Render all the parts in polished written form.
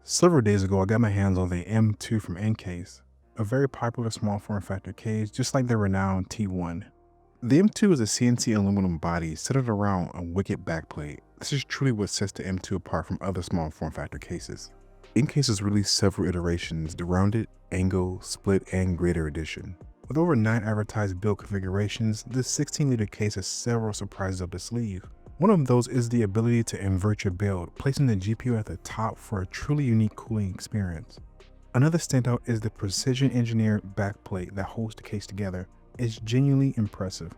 Several days ago, I got my hands on the M2 from NCASE, a very popular small form factor case, just like the renowned T1. The M2 is a CNC aluminum body centered around a wicket backplate. This is truly what sets the M2 apart from other small form factor cases. NCASE has released several iterations: the rounded, angle, split, and greater edition. With over 9 advertised build configurations, this 16-liter case has several surprises up the sleeve. One of those is the ability to invert your build, placing the GPU at the top for a truly unique cooling experience. Another standout is the precision engineered backplate that holds the case together. It's genuinely impressive.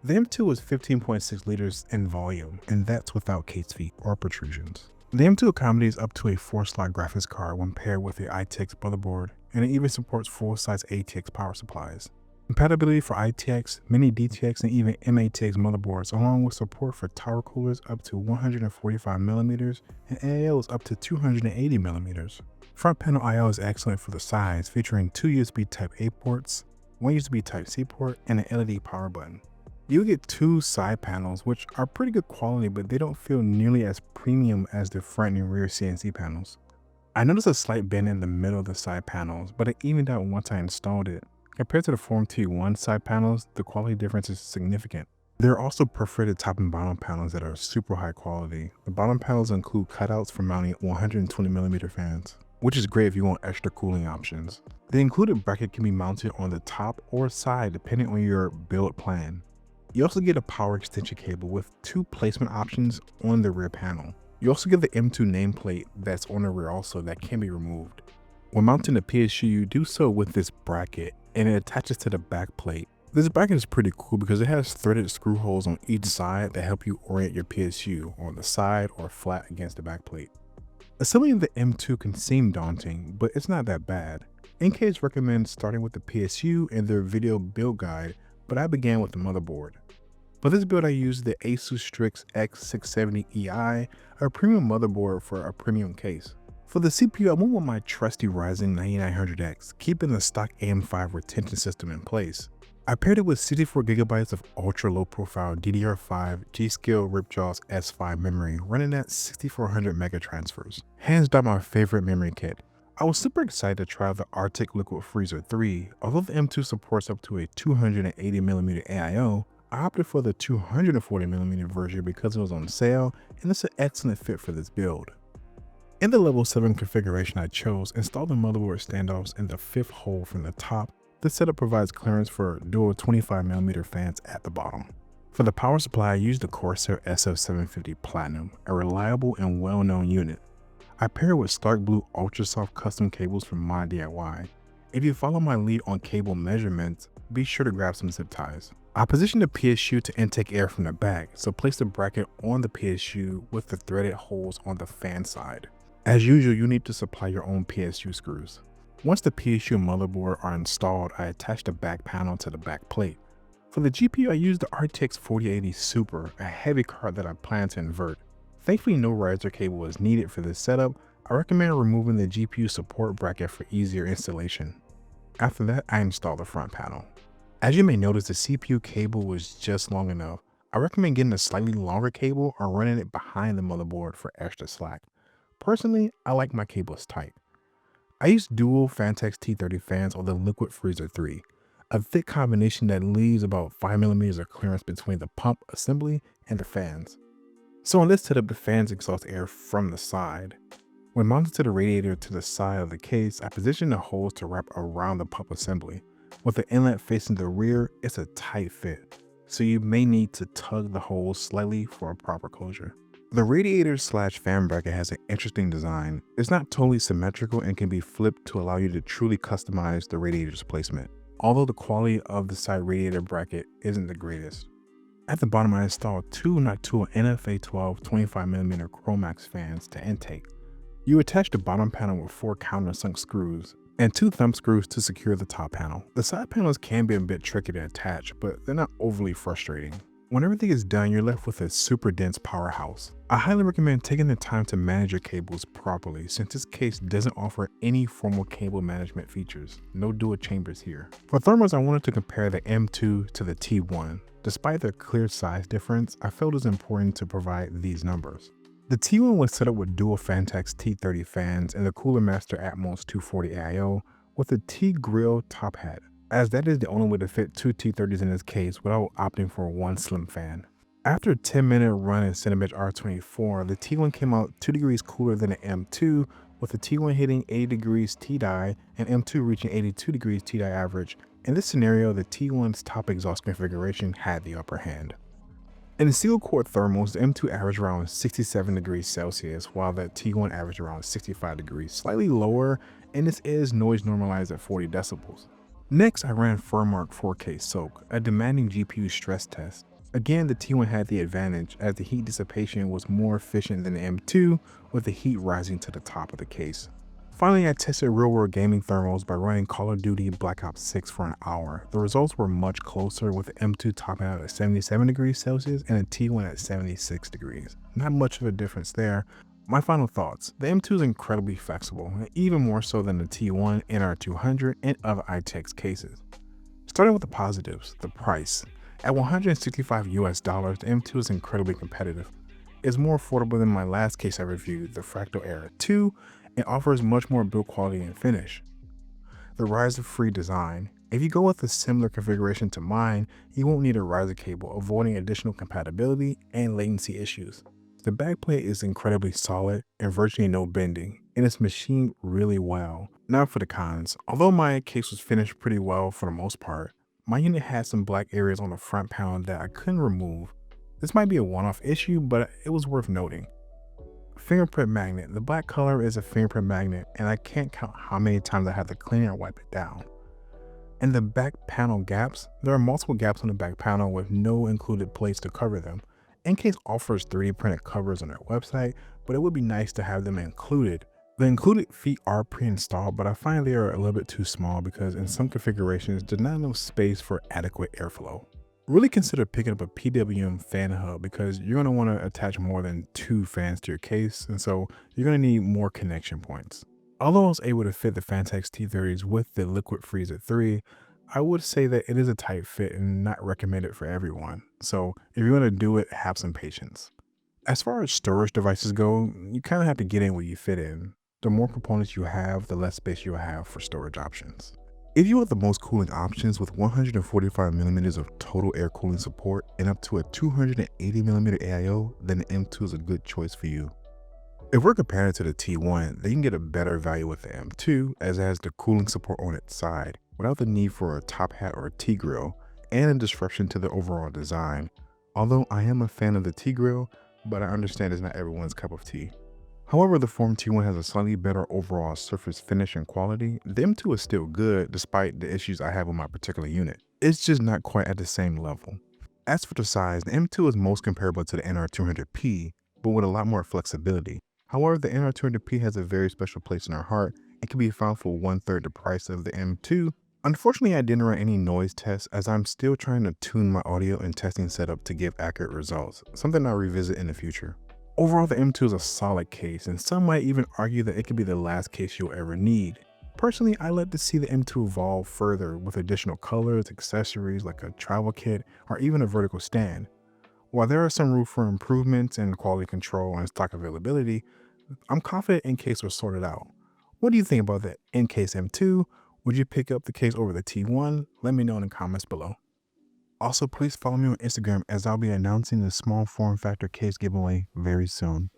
The M2 is 15.6 liters in volume, and that's without case feet or protrusions. The M2 accommodates up to a 4-slot graphics card when paired with the RTX motherboard, and it even supports full-size ATX power supplies. Compatibility for ITX, mini DTX, and even MATX motherboards, along with support for tower coolers up to 145mm and AIOs up to 280mm. Front panel I/O is excellent for the size, featuring 2 USB Type-A ports, 1 USB Type-C port, and an LED power button. You get 2 side panels, which are pretty good quality, but they don't feel nearly as premium as the front and rear CNC panels. I noticed a slight bend in the middle of the side panels, but it evened out once I installed it. Compared to the Form T1 side panels, the quality difference is significant. There are also perforated top and bottom panels that are super high quality. The bottom panels include cutouts for mounting 120mm fans, which is great if you want extra cooling options. The included bracket can be mounted on the top or side depending on your build plan. You also get a power extension cable with 2 placement options on the rear panel. You also get the M2 nameplate that's on the rear also that can be removed. When mounting the PSU, you do so with this bracket, and it attaches to the back plate. This bracket is pretty cool because it has threaded screw holes on each side that help you orient your PSU on the side or flat against the back plate. Assembling the M2 can seem daunting, but it's not that bad. NCASE recommends starting with the PSU and their video build guide, but I began with the motherboard. For this build, I used the Asus Strix X670EI, a premium motherboard for a premium case. For the CPU, I went with my trusty Ryzen 9900X, keeping the stock AM5 retention system in place. I paired it with 64GB of ultra low profile DDR5 G.Skill Ripjaws S5 memory running at 6400 megatransfers. Hands down my favorite memory kit. I was super excited to try the RTX Liquid Freezer 3. Although the M2 supports up to a 280mm AIO, I opted for the 240mm version because it was on sale, and it's an excellent fit for this build. In the level 7 configuration I chose, install the motherboard standoffs in the 5th hole from the top. This setup provides clearance for dual 25mm fans at the bottom. For the power supply, I used the Corsair SF750 Platinum, a reliable and well-known unit. I pair it with Stark Blue Ultra Soft custom cables from Mod DIY. If you follow my lead on cable measurements, be sure to grab some zip ties. I positioned the PSU to intake air from the back, so place the bracket on the PSU with the threaded holes on the fan side. As usual, you need to supply your own PSU screws. Once the PSU and motherboard are installed, I attach the back panel to the back plate. For the GPU, I used the RTX 4080 Super, a heavy card that I plan to invert. Thankfully, no riser cable is needed for this setup. I recommend removing the GPU support bracket for easier installation. After that, I install the front panel. As you may notice, the CPU cable was just long enough. I recommend getting a slightly longer cable or running it behind the motherboard for extra slack. Personally, I like my cables tight. I used dual Phanteks T-30 fans on the Liquid Freezer 3, a thick combination that leaves about 5mm of clearance between the pump assembly and the fans. So on this setup, the fans exhaust air from the side. When mounted to the radiator to the side of the case, I positioned the holes to wrap around the pump assembly. With the inlet facing the rear, it's a tight fit, so you may need to tug the holes slightly for a proper closure. The radiator/fan bracket has an interesting design. It's not totally symmetrical and can be flipped to allow you to truly customize the radiator's placement, although the quality of the side radiator bracket isn't the greatest. At the bottom, I installed 2 Noctua NFA12 25mm Chromax fans to intake. You attach the bottom panel with 4 countersunk screws and 2 thumb screws to secure the top panel. The side panels can be a bit tricky to attach, but they're not overly frustrating. When everything is done, you're left with a super dense powerhouse. I highly recommend taking the time to manage your cables properly, since this case doesn't offer any formal cable management features. No dual chambers here. For thermals, I wanted to compare the M2 to the T1. Despite their clear size difference, I felt it was important to provide these numbers. The T1 was set up with dual Phanteks T-30 fans and the Cooler Master Atmos 240 AIO with a T-grill top hat, as that is the only way to fit two T-30s in this case without opting for one slim fan. After a 10-minute run in Cinebench R24, the T1 came out 2 degrees cooler than the M2, with the T1 hitting 80 degrees T-die and M2 reaching 82 degrees T-die average. In this scenario, the T1's top exhaust configuration had the upper hand. In the single core thermals, the M2 averaged around 67 degrees Celsius, while the T1 averaged around 65 degrees, slightly lower, and this is noise normalized at 40 decibels. Next, I ran Furmark 4K Soak, a demanding GPU stress test. Again, the T1 had the advantage as the heat dissipation was more efficient than the M2, with the heat rising to the top of the case. Finally, I tested real-world gaming thermals by running Call of Duty Black Ops 6 for an hour. The results were much closer, with the M2 topping out at 77 degrees Celsius and the T1 at 76 degrees. Not much of a difference there. My final thoughts: the M2 is incredibly flexible, even more so than the T1, NR200, and other RTX cases. Starting with the positives, the price. At $165 US, the M2 is incredibly competitive. It's more affordable than my last case I reviewed, the Fractal Era 2, and offers much more build quality and finish. The riser-free design. If you go with a similar configuration to mine, you won't need a riser cable, avoiding additional compatibility and latency issues. The backplate is incredibly solid and virtually no bending, and it's machined really well. Now for the cons. Although my case was finished pretty well for the most part, my unit had some black areas on the front panel that I couldn't remove. This might be a one-off issue, but it was worth noting. Fingerprint magnet. The black color is a fingerprint magnet, and I can't count how many times I had to clean and wipe it down. And the back panel gaps. There are multiple gaps on the back panel with no included plates to cover them. NCASE offers 3D printed covers on their website, but it would be nice to have them included. The included feet are pre-installed, but I find they are a little bit too small because in some configurations there's not enough space for adequate airflow. Really consider picking up a PWM fan hub because you're going to want to attach more than 2 fans to your case, and so you're going to need more connection points. Although I was able to fit the Phanteks T-30s with the Liquid Freeze at 3, I would say that it is a tight fit and not recommended for everyone. So if you're going to do it, have some patience. As far as storage devices go, you kind of have to get in where you fit in. The more components you have, the less space you'll have for storage options. If you want the most cooling options with 145mm of total air cooling support and up to a 280mm AIO, then the M2 is a good choice for you. If we're comparing it to the T1, then you can get a better value with the M2 as it has the cooling support on its side without the need for a top hat or a T-grill and a disruption to the overall design. Although I am a fan of the T-grill, but I understand it's not everyone's cup of tea. However, the Form T1 has a slightly better overall surface finish and quality. The M2 is still good despite the issues I have with my particular unit. It's just not quite at the same level. As for the size, the M2 is most comparable to the NR200P, but with a lot more flexibility. However, the NR200P has a very special place in our heart and can be found for 1/3 the price of the M2. Unfortunately, I didn't run any noise tests as I'm still trying to tune my audio and testing setup to give accurate results, something I'll revisit in the future. Overall, the M2 is a solid case, and some might even argue that it could be the last case you'll ever need. Personally, I like to see the M2 evolve further with additional colors, accessories like a travel kit, or even a vertical stand. While there are some room for improvements in quality control and stock availability, I'm confident NCASE will sort it out. What do you think about the NCASE M2? Would you pick up the case over the T1? Let me know in the comments below. Also, please follow me on Instagram as I'll be announcing the small form factor case giveaway very soon.